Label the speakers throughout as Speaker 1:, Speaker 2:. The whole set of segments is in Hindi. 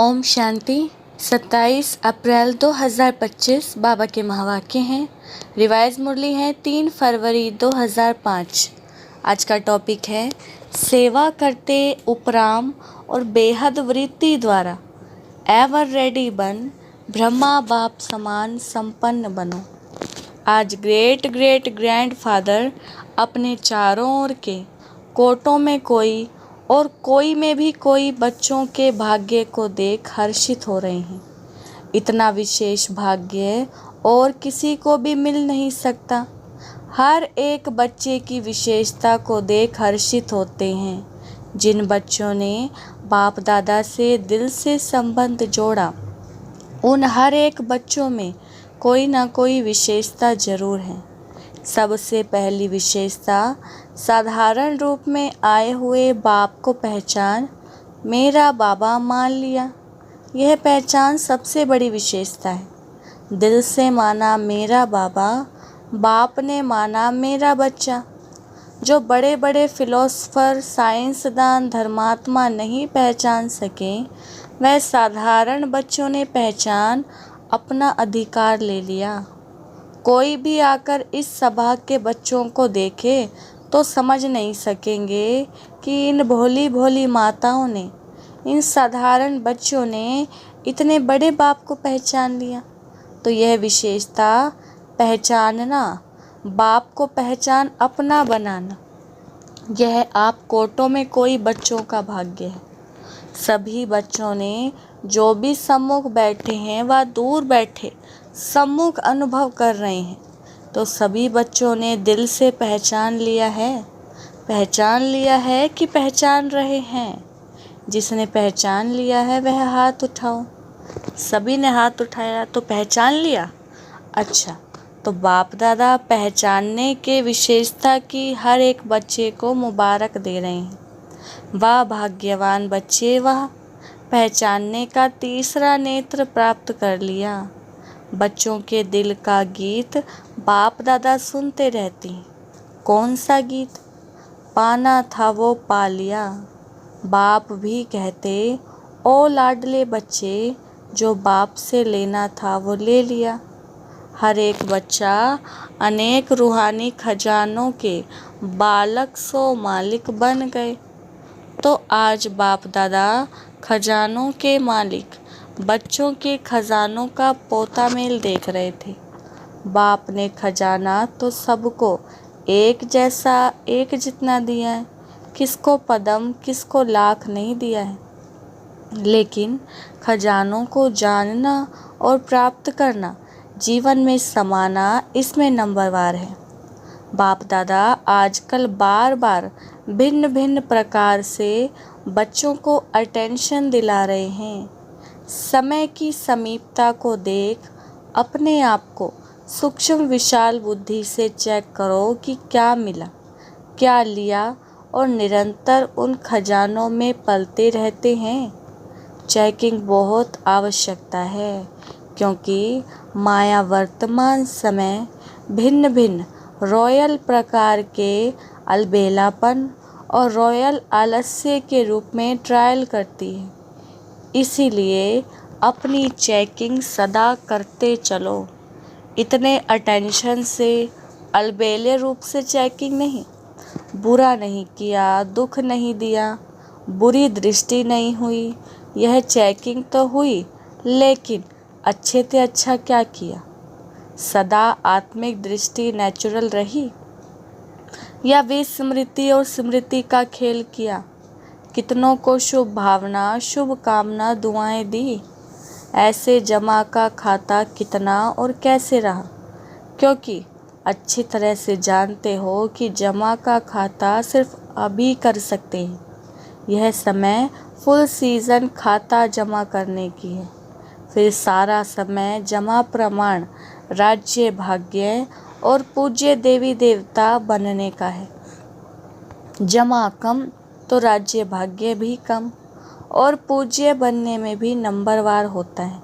Speaker 1: ओम शांति। 27 अप्रैल 2025 बाबा के महावाक्य हैं। रिवाइज मुरली है 3 फरवरी 2005। आज का टॉपिक है सेवा करते उपराम और बेहद वृत्ति द्वारा एवर रेडी बन ब्रह्मा बाप समान संपन्न बनो। आज ग्रेट ग्रेट ग्रैंडफादर अपने चारों ओर के कोटों में कोई और कोई में भी कोई बच्चों के भाग्य को देख हर्षित हो रहे हैं। इतना विशेष भाग्य और किसी को भी मिल नहीं सकता। हर एक बच्चे की विशेषता को देख हर्षित होते हैं। जिन बच्चों ने बाप दादा से दिल से संबंध जोड़ा, उन हर एक बच्चों में कोई ना कोई विशेषता जरूर है। सबसे पहली विशेषता साधारण रूप में आए हुए बाप को पहचान मेरा बाबा मान लिया। यह पहचान सबसे बड़ी विशेषता है। दिल से माना मेरा बाबा, बाप ने माना मेरा बच्चा। जो बड़े बड़े फिलोसफर, साइंसदान, धर्मात्मा नहीं पहचान सके, वह साधारण बच्चों ने पहचान अपना अधिकार ले लिया। कोई भी आकर इस सभा के बच्चों को देखे तो समझ नहीं सकेंगे कि इन भोली भोली माताओं ने, इन साधारण बच्चों ने इतने बड़े बाप को पहचान लिया। तो यह विशेषता पहचानना, बाप को पहचान अपना बनाना, यह आप कोटों में कोई बच्चों का भाग्य है। सभी बच्चों ने जो भी सम्मुख बैठे हैं व दूर बैठे सम्मुख अनुभव कर रहे हैं, तो सभी बच्चों ने दिल से पहचान लिया है। पहचान लिया है कि पहचान रहे हैं? जिसने पहचान लिया है वह हाथ उठाओ। सभी ने हाथ उठाया तो पहचान लिया। अच्छा, तो बाप दादा पहचानने के विशेषता की हर एक बच्चे को मुबारक दे रहे हैं। वाह भाग्यवान बच्चे, वाह, पहचानने का तीसरा नेत्र प्राप्त कर लिया। बच्चों के दिल का गीत बाप दादा सुनते रहते हैं। कौन सा गीत? पाना था वो पा लिया। बाप भी कहते, ओ लाडले बच्चे, जो बाप से लेना था वो ले लिया। हर एक बच्चा अनेक रूहानी खजानों के बालक सो मालिक बन गए। तो आज बाप दादा खजानों के मालिक बच्चों के खजानों का पोता मेल देख रहे थे। बाप ने खजाना तो सबको एक जैसा, एक जितना दिया है। किसको पदम, किसको लाख नहीं दिया है। लेकिन खजानों को जानना और प्राप्त करना, जीवन में समाना, इसमें नंबरवार है। बाप दादा आजकल बार बार भिन्न भिन्न प्रकार से बच्चों को अटेंशन दिला रहे हैं। समय की समीपता को देख अपने आप को सूक्ष्म विशाल बुद्धि से चेक करो कि क्या मिला, क्या लिया, और निरंतर उन खजानों में पलते रहते हैं। चेकिंग बहुत आवश्यकता है, क्योंकि माया वर्तमान समय भिन्न भिन्न रॉयल प्रकार के अलबेलापन और रॉयल आलस्य के रूप में ट्रायल करती है। इसीलिए अपनी चेकिंग सदा करते चलो। इतने अटेंशन से अलबेले रूप से चेकिंग नहीं। बुरा नहीं किया, दुख नहीं दिया, बुरी दृष्टि नहीं हुई, यह चेकिंग तो हुई, लेकिन अच्छे से अच्छा क्या किया? सदा आत्मिक दृष्टि नेचुरल रही या विस्मृति और स्मृति का खेल किया? कितनों को शुभ भावना, शुभ कामना, दुआएं दी? ऐसे जमा का खाता कितना और कैसे रहा? क्योंकि अच्छी तरह से जानते हो कि जमा का खाता सिर्फ अभी कर सकते हैं। यह समय फुल सीजन खाता जमा करने की है। फिर सारा समय जमा प्रमाण, राज्य, भाग्य और पूज्य देवी देवता बनने का है। जमा कम तो राज्य भाग्य भी कम, और पूज्य बनने में भी नंबरवार होता है।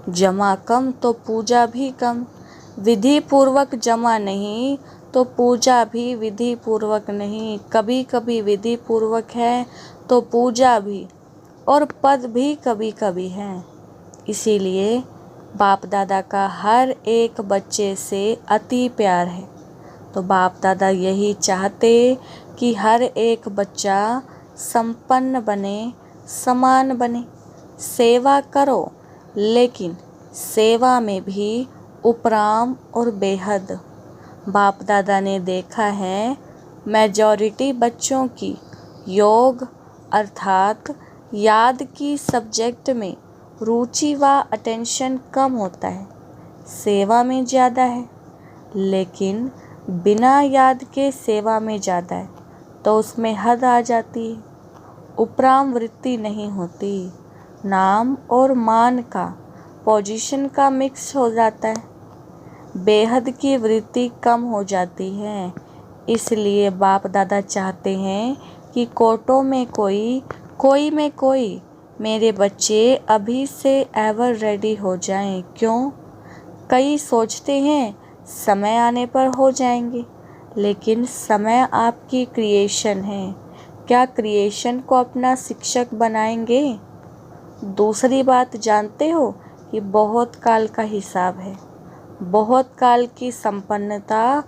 Speaker 1: जमा कम तो पूजा भी कम। विधि पूर्वक जमा नहीं तो पूजा भी विधि पूर्वक नहीं। कभी कभी विधि पूर्वक है तो पूजा भी और पद भी कभी कभी हैं। इसीलिए बाप दादा का हर एक बच्चे से अति प्यार है। तो बाप दादा यही चाहते कि हर एक बच्चा संपन्न बने, समान बने। सेवा करो, लेकिन सेवा में भी उपराम और बेहद। बाप दादा ने देखा है मेजॉरिटी बच्चों की योग अर्थात याद की सब्जेक्ट में रुचि व अटेंशन कम होता है, सेवा में ज़्यादा है। लेकिन बिना याद के सेवा में ज़्यादा है तो उसमें हद आ जाती है, उपराम वृत्ति नहीं होती, नाम और मान का, पोजीशन का मिक्स हो जाता है, बेहद की वृत्ति कम हो जाती है। इसलिए बाप दादा चाहते हैं कि कोटों में कोई में कोई मेरे बच्चे अभी से एवर रेडी हो जाएं। क्यों? कई सोचते हैं समय आने पर हो जाएंगे, लेकिन समय आपकी क्रिएशन है। क्या क्रिएशन को अपना शिक्षक बनाएंगे? दूसरी बात जानते हो कि बहुत काल का हिसाब है, बहुत काल की संपन्नता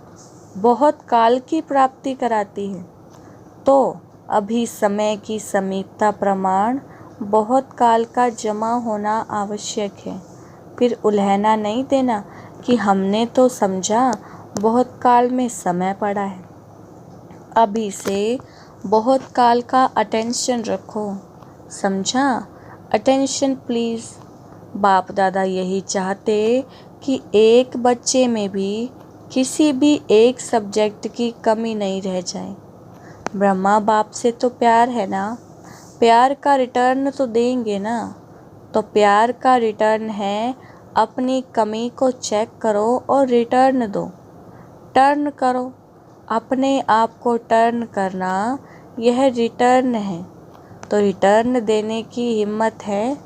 Speaker 1: बहुत काल की प्राप्ति कराती है। तो अभी समय की समीपता प्रमाण बहुत काल का जमा होना आवश्यक है। फिर उल्हना नहीं देना कि हमने तो समझा बहुत काल में समय पड़ा है। अभी से बहुत काल का अटेंशन रखो, समझा? Attention please. बाप दादा यही चाहते कि एक बच्चे में भी किसी भी एक सब्जेक्ट की कमी नहीं रह जाए। ब्रह्मा बाप से तो प्यार है ना, प्यार का रिटर्न तो देंगे ना। तो प्यार का रिटर्न है अपनी कमी को चेक करो और रिटर्न दो। टर्न करो, अपने आप को टर्न करना, यह रिटर्न है। तो रिटर्न देने की हिम्मत है?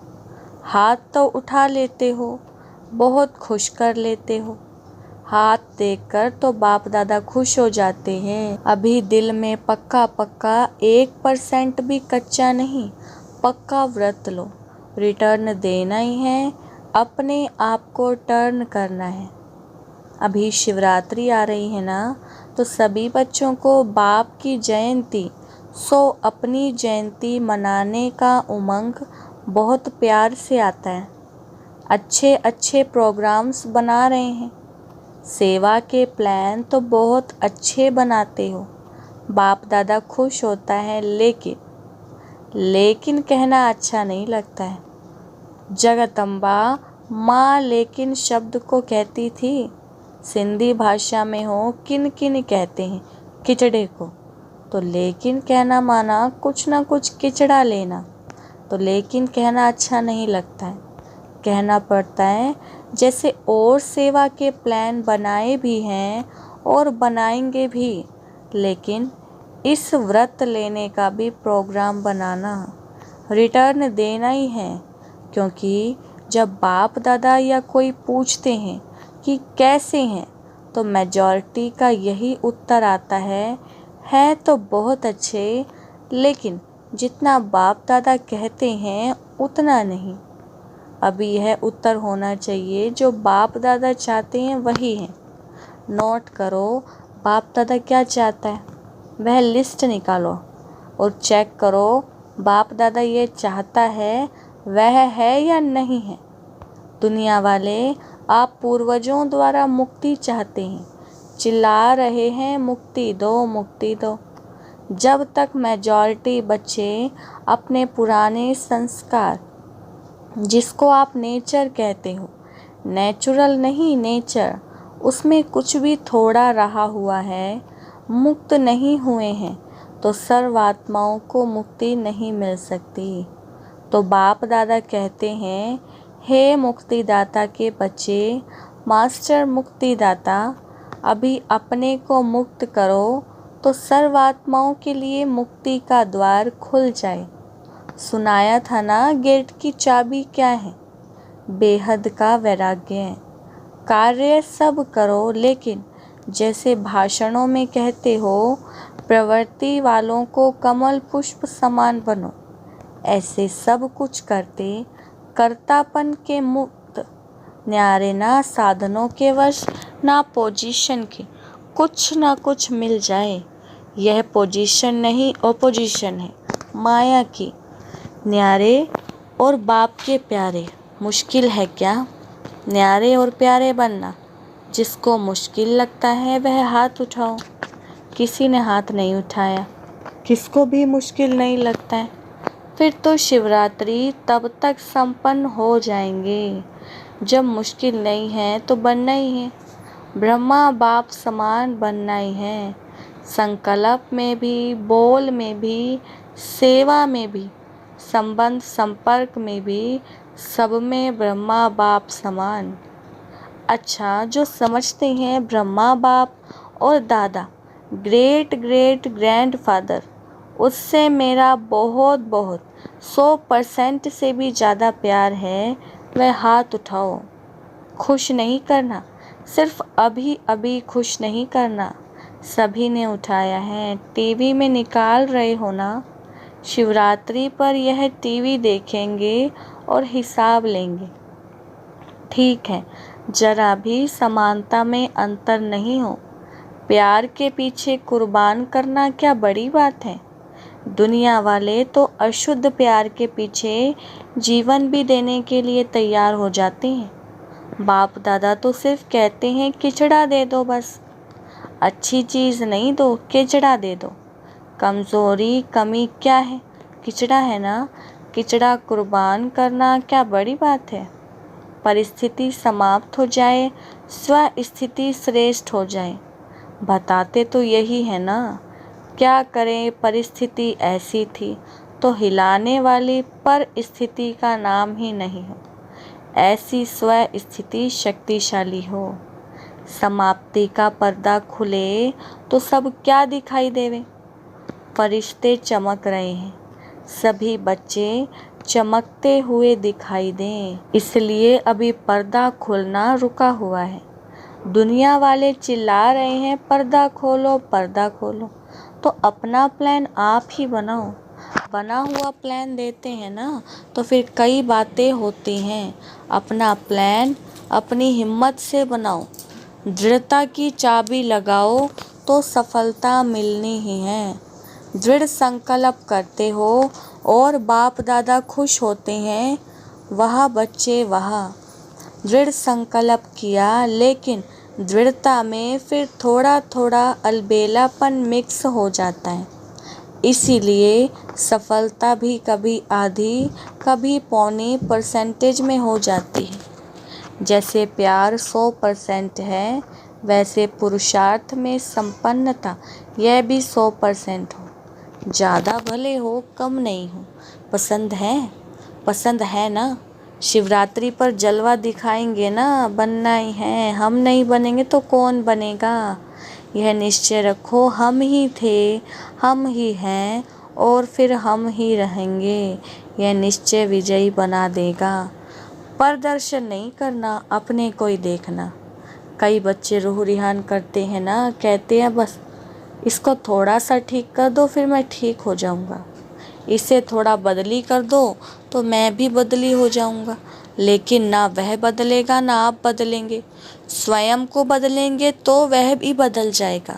Speaker 1: हाथ तो उठा लेते हो, बहुत खुश कर लेते हो। हाथ देखकर तो बाप दादा खुश हो जाते हैं। अभी दिल में पक्का 1% भी कच्चा नहीं, पक्का व्रत लो। रिटर्न देना ही है, अपने आप को टर्न करना है। अभी शिवरात्रि आ रही है ना, तो सभी बच्चों को बाप की जयंती अपनी जयंती मनाने का उमंग बहुत प्यार से आता है। अच्छे अच्छे प्रोग्राम्स बना रहे हैं, सेवा के प्लान तो बहुत अच्छे बनाते हो। बाप दादा खुश होता है, लेकिन कहना अच्छा नहीं लगता है। जगदम्बा माँ लेकिन शब्द को कहती थी। सिंधी भाषा में हो किन किन कहते हैं किचड़े को, तो लेकिन कहना माना कुछ ना कुछ किचड़ा लेना। तो लेकिन कहना अच्छा नहीं लगता है, कहना पड़ता है। जैसे और सेवा के प्लान बनाए भी हैं और बनाएंगे भी, लेकिन इस व्रत लेने का भी प्रोग्राम बनाना, रिटर्न देना ही है। क्योंकि जब बाप दादा या कोई पूछते हैं कि कैसे हैं, तो मेजॉरिटी का यही उत्तर आता है तो बहुत अच्छे, लेकिन जितना बाप दादा कहते हैं उतना नहीं। अभी यह उत्तर होना चाहिए जो बाप दादा चाहते हैं वही है। नोट करो बाप दादा क्या चाहता है, वह लिस्ट निकालो और चेक करो बाप दादा ये चाहता है वह है या नहीं है। दुनिया वाले आप पूर्वजों द्वारा मुक्ति चाहते हैं, चिल्ला रहे हैं मुक्ति दो मुक्ति दो। जब तक मेजॉरिटी बच्चे अपने पुराने संस्कार, जिसको आप नेचर कहते हो, नेचुरल नहीं नेचर, उसमें कुछ भी थोड़ा रहा हुआ है, मुक्त नहीं हुए हैं, तो सर्वात्माओं को मुक्ति नहीं मिल सकती। तो बाप दादा कहते हैं, हे मुक्तिदाता के बच्चे, मास्टर मुक्तिदाता, अभी अपने को मुक्त करो तो सर्वात्माओं के लिए मुक्ति का द्वार खुल जाए। सुनाया था ना गेट की चाबी क्या है? बेहद का वैराग्य है। कार्य सब करो, लेकिन जैसे भाषणों में कहते हो, प्रवृत्ति वालों को कमल पुष्प समान बनो। ऐसे सब कुछ करते कर्तापन के मुक्त, न्यारे ना साधनों के वश ना पोजीशन के, कुछ ना कुछ मिल जाए। यह पोजीशन नहीं ओपोजिशन है माया की, न्यारे और बाप के प्यारे। मुश्किल है क्या न्यारे और प्यारे बनना? जिसको मुश्किल लगता है वह हाथ उठाओ। किसी ने हाथ नहीं उठाया, किसको भी मुश्किल नहीं लगता है। फिर तो शिवरात्रि तब तक संपन्न हो जाएंगे जब मुश्किल नहीं है तो बनना ही है, ब्रह्मा बाप समान बनना ही है। संकल्प में भी, बोल में भी, सेवा में भी, संबंध संपर्क में भी, सब में ब्रह्मा बाप समान। अच्छा, जो समझते हैं ब्रह्मा बाप और दादा ग्रेट ग्रेट ग्रैंडफादर, उससे मेरा बहुत बहुत 100% से भी ज़्यादा प्यार है, वह हाथ उठाओ। खुश नहीं करना, सिर्फ अभी अभी खुश नहीं करना। सभी ने उठाया है, टीवी में निकाल रहे हो ना। शिवरात्रि पर यह टीवी देखेंगे और हिसाब लेंगे। ठीक है, जरा भी समानता में अंतर नहीं हो। प्यार के पीछे कुर्बान करना क्या बड़ी बात है? दुनिया वाले तो अशुद्ध प्यार के पीछे जीवन भी देने के लिए तैयार हो जाते हैं। बाप दादा तो सिर्फ कहते हैं किचड़ा दे दो, बस अच्छी चीज़ नहीं दो, किचड़ा दे दो। कमज़ोरी कमी क्या है? किचड़ा है ना। किचड़ा कुर्बान करना क्या बड़ी बात है? परिस्थिति समाप्त हो जाए, स्व स्थिति श्रेष्ठ हो जाए, बताते तो यही है ना। क्या करें, परिस्थिति ऐसी थी तो हिलाने वाली परिस्थिति का नाम ही नहीं हो। ऐसी स्व स्थिति शक्तिशाली हो। समाप्ति का पर्दा खुले तो सब क्या दिखाई देवे? फरिश्ते चमक रहे हैं, सभी बच्चे चमकते हुए दिखाई दें, इसलिए अभी पर्दा खुलना रुका हुआ है। दुनिया वाले चिल्ला रहे हैं पर्दा खोलो पर्दा खोलो, तो अपना प्लान आप ही बनाओ। बना हुआ प्लान देते हैं ना तो फिर कई बातें होती हैं। अपना प्लान अपनी हिम्मत से बनाओ, दृढ़ता की चाबी लगाओ तो सफलता मिलनी ही है। दृढ़ संकल्प करते हो और बाप दादा खुश होते हैं, वह बच्चे वहाँ। दृढ़ संकल्प किया लेकिन दृढ़ता में फिर थोड़ा थोड़ा अलबेलापन मिक्स हो जाता है, इसीलिए सफलता भी कभी आधी कभी पौनी परसेंटेज में हो जाती है। जैसे प्यार 100% है, वैसे पुरुषार्थ में संपन्नता यह भी 100% हो। ज़्यादा भले हो कम नहीं हो। पसंद है ना। शिवरात्रि पर जलवा दिखाएंगे ना, बनना ही है। हम नहीं बनेंगे तो कौन बनेगा? यह निश्चय रखो, हम ही थे, हम ही हैं और फिर हम ही रहेंगे। यह निश्चय विजयी बना देगा। प्रदर्शन नहीं करना, अपने को ही देखना। कई बच्चे रूह रिहान करते हैं ना, कहते हैं बस इसको थोड़ा सा ठीक कर दो फिर मैं ठीक हो जाऊंगा, इसे थोड़ा बदली कर दो तो मैं भी बदली हो जाऊंगा। लेकिन ना वह बदलेगा ना आप बदलेंगे। स्वयं को बदलेंगे तो वह भी बदल जाएगा।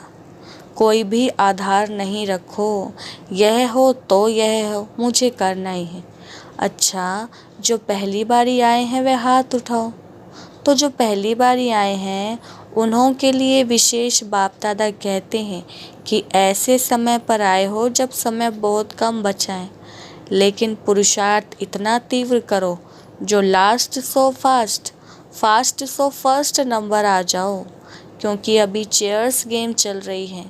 Speaker 1: कोई भी आधार नहीं रखो, यह हो तो यह हो, मुझे करना ही है। अच्छा, जो पहली बारी आए हैं वह हाथ उठाओ। तो जो पहली बारी आए हैं उन्हों के लिए विशेष बाप दादा कहते हैं कि ऐसे समय पर आए हो जब समय बहुत कम बचा है, लेकिन पुरुषार्थ इतना तीव्र करो जो last so fast so first number आ जाओ। क्योंकि अभी चेयर्स गेम चल रही है,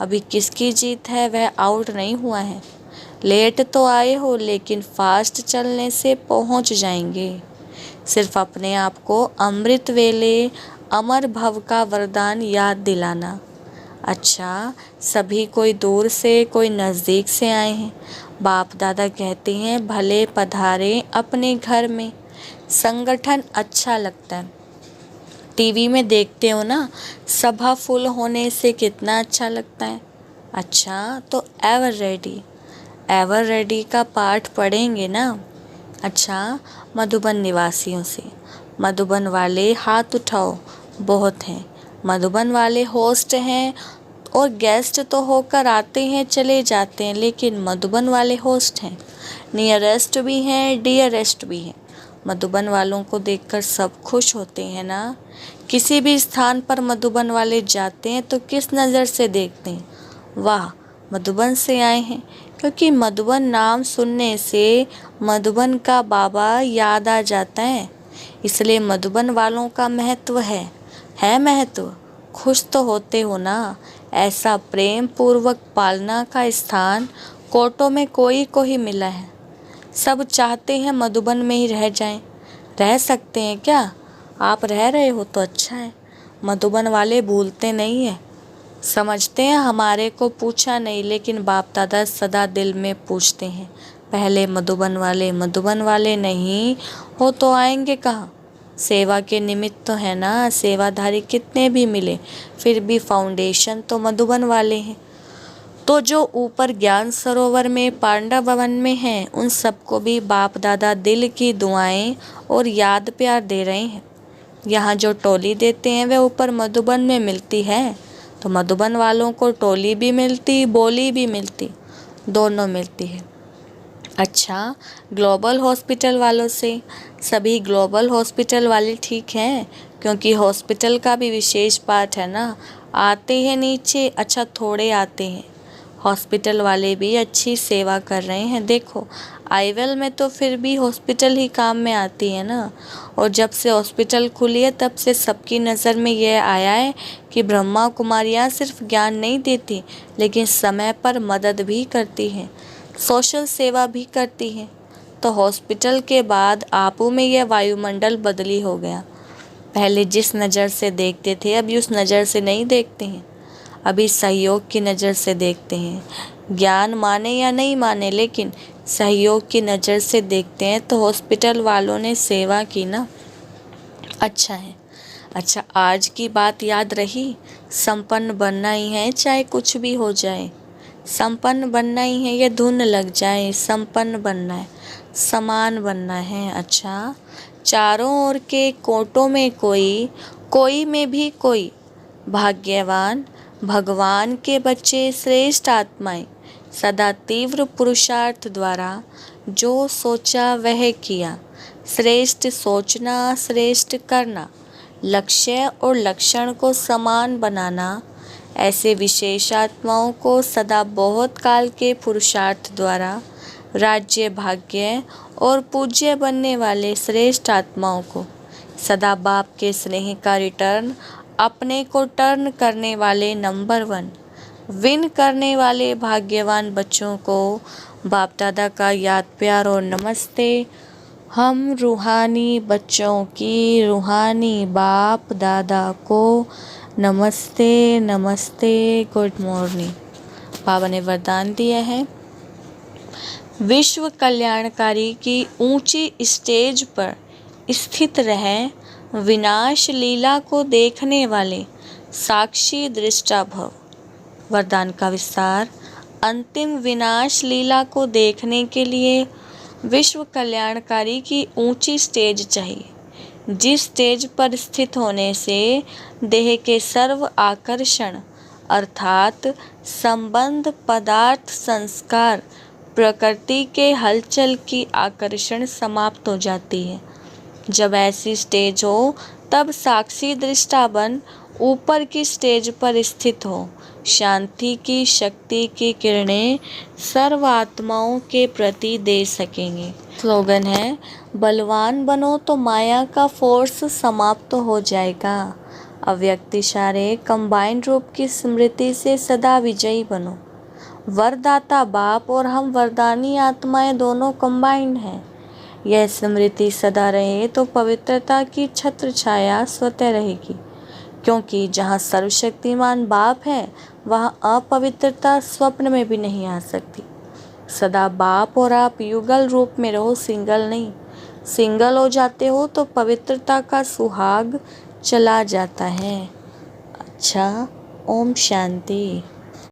Speaker 1: अभी किसकी जीत है वह आउट नहीं हुआ है। लेट तो आए हो लेकिन फास्ट चलने से पहुंच जाएंगे। सिर्फ अपने आप को अमृत वेले अमर भव का वरदान याद दिलाना। अच्छा, सभी कोई दूर से कोई नज़दीक से आए हैं। बाप दादा कहते हैं भले पधारे अपने घर में। संगठन अच्छा लगता है। टीवी में देखते हो ना, सभा फुल होने से कितना अच्छा लगता है। अच्छा, तो एवर रेडी। एवर रेडी का पाठ पढ़ेंगे ना। अच्छा, मधुबन निवासियों से। मधुबन वाले हाथ उठाओ, बहुत हैं। मधुबन वाले होस्ट हैं और गेस्ट तो होकर आते हैं चले जाते हैं, लेकिन मधुबन वाले होस्ट हैं। नियरेस्ट भी हैं, डियरेस्ट भी हैं। मधुबन वालों को देखकर सब खुश होते हैं ना। किसी भी स्थान पर मधुबन वाले जाते हैं तो किस नज़र से देखते हैं? वाह, मधुबन से आए हैं। क्योंकि मधुबन नाम सुनने से मधुबन का बाबा याद आ जाता है, इसलिए मधुबन वालों का महत्व है महत्व। खुश तो होते हो ना। ऐसा प्रेम पूर्वक पालना का स्थान कोटों में कोई को ही मिला है। सब चाहते हैं मधुबन में ही रह जाएं। रह सकते हैं क्या? आप रह रहे हो तो अच्छा है। मधुबन वाले भूलते नहीं है, समझते हैं हमारे को पूछा नहीं, लेकिन बाप दादा सदा दिल में पूछते हैं। पहले मधुबन वाले नहीं हो तो आएंगे कहाँ? सेवा के निमित्त तो है ना। सेवाधारी कितने भी मिले फिर भी फाउंडेशन तो मधुबन वाले हैं। तो जो ऊपर ज्ञान सरोवर में पांडव भवन में हैं, उन सबको भी बाप दादा दिल की दुआएं और याद प्यार दे रहे हैं। यहाँ जो टोली देते हैं वे ऊपर मधुबन में मिलती है, तो मधुबन वालों को टोली भी मिलती, बोली भी मिलती, दोनों मिलती है। अच्छा, ग्लोबल हॉस्पिटल वालों से। सभी ग्लोबल हॉस्पिटल वाले ठीक हैं, क्योंकि हॉस्पिटल का भी विशेष पाठ है ना। आते हैं नीचे, अच्छा थोड़े आते हैं। हॉस्पिटल वाले भी अच्छी सेवा कर रहे हैं। देखो, आईवेल में तो फिर भी हॉस्पिटल ही काम में आती है ना। और जब से हॉस्पिटल खुली है तब से सबकी नज़र में यह आया है कि ब्रह्मा कुमारियाँ सिर्फ ज्ञान नहीं देती, लेकिन समय पर मदद भी करती हैं, सोशल सेवा भी करती हैं। तो हॉस्पिटल के बाद आपू में यह वायुमंडल बदली हो गया। पहले जिस नज़र से देखते थे अभी उस नज़र से नहीं देखते हैं। अभी सहयोग की नज़र से देखते हैं। ज्ञान माने या नहीं माने, लेकिन सहयोग की नज़र से देखते हैं। तो हॉस्पिटल वालों ने सेवा की ना, अच्छा है। अच्छा, आज की बात याद रही? संपन्न बनना ही है, चाहे कुछ भी हो जाए। संपन्न बनना ही है, ये धुन लग जाए। संपन्न बनना है, समान बनना है। अच्छा, चारों ओर के कोटों में कोई में भी कोई भाग्यवान भगवान के बच्चे श्रेष्ठ आत्माएं सदा तीव्र पुरुषार्थ द्वारा जो सोचा वह किया। श्रेष्ठ सोचना, श्रेष्ठ करना, लक्ष्य और लक्षण को समान बनाना, ऐसे विशेष आत्माओं को सदा बहुत काल के पुरुषार्थ द्वारा राज्य, भाग्य और पूज्य बनने वाले श्रेष्ठ आत्माओं को सदा बाप के स्नेह का रिटर्न, अपने को टर्न करने वाले नंबर 1 विन करने वाले भाग्यवान बच्चों को बाप दादा का याद प्यार और नमस्ते। हम रूहानी बच्चों की रूहानी बाप दादा को नमस्ते नमस्ते, गुड मॉर्निंग। बाबा ने वरदान दिया है, विश्व कल्याणकारी की ऊंची स्टेज पर स्थित रहें, विनाश लीला को देखने वाले साक्षी दृष्टा भव। वरदान का विस्तार, अंतिम विनाश लीला को देखने के लिए विश्व कल्याणकारी की ऊंची स्टेज चाहिए, जिस स्टेज पर स्थित होने से देह के सर्व आकर्षण अर्थात संबंध, पदार्थ, संस्कार, प्रकृति के हलचल की आकर्षण समाप्त हो जाती है। जब ऐसी स्टेज हो तब साक्षी दृष्टा बन ऊपर की स्टेज पर स्थित हो शांति की शक्ति की किरणें सर्व आत्माओं के प्रति दे सकेंगे। स्लोगन है, बलवान बनो तो माया का फोर्स समाप्त हो जाएगा। अव्यक्त इशारे कंबाइंड रूप की स्मृति से सदा विजयी बनो। वरदाता बाप और हम वरदानी आत्माएं दोनों कंबाइंड हैं। यह स्मृति सदा रहे तो पवित्रता की छत्र छाया स्वतः रहेगी, क्योंकि जहाँ सर्वशक्तिमान बाप है वहाँ अपवित्रता स्वप्न में भी नहीं आ सकती। सदा बाप और आप युगल रूप में रहो, सिंगल नहीं। सिंगल हो जाते हो तो पवित्रता का सुहाग चला जाता है। अच्छा, ओम शांति।